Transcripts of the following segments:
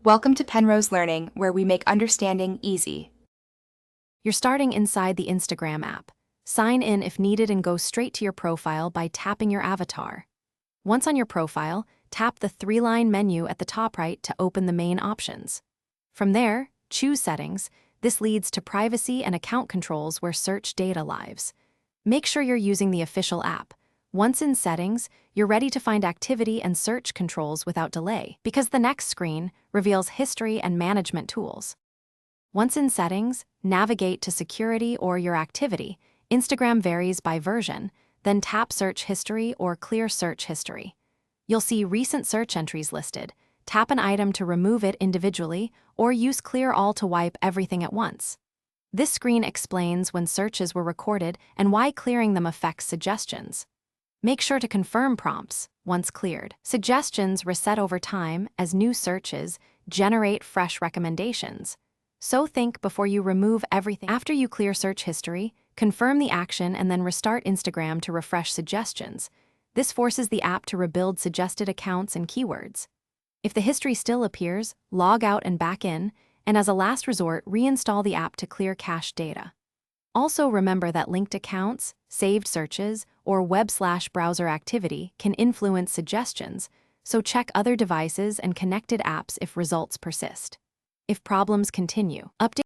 Welcome to Penrose Learning, where we make understanding easy. You're starting inside the Instagram app. Sign in if needed and go straight to your profile by tapping your avatar. Once on your profile, tap the three-line menu at the top right to open the main options. From there, choose Settings. This leads to privacy and account controls where search data lives. Make sure you're using the official app. Once in Settings, you're ready to find activity and search controls without delay, because the next screen reveals history and management tools. Once in Settings, navigate to Security or Your Activity. Instagram varies by version, then tap Search History or Clear Search History. You'll see recent search entries listed. Tap an item to remove it individually, or use Clear All to wipe everything at once. This screen explains when searches were recorded and why clearing them affects suggestions. Make sure to confirm prompts once cleared. Suggestions reset over time as new searches generate fresh recommendations. So think before you remove everything. After you clear search history, confirm the action and then restart Instagram to refresh suggestions. This forces the app to rebuild suggested accounts and keywords. If the history still appears, log out and back in, and as a last resort, reinstall the app to clear cached data. Also remember that linked accounts, saved searches, or web/browser activity can influence suggestions, so check other devices and connected apps if results persist. If problems continue, update.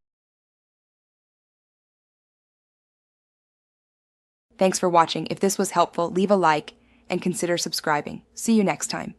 Thanks for watching. If this was helpful, leave a like and consider subscribing. See you next time.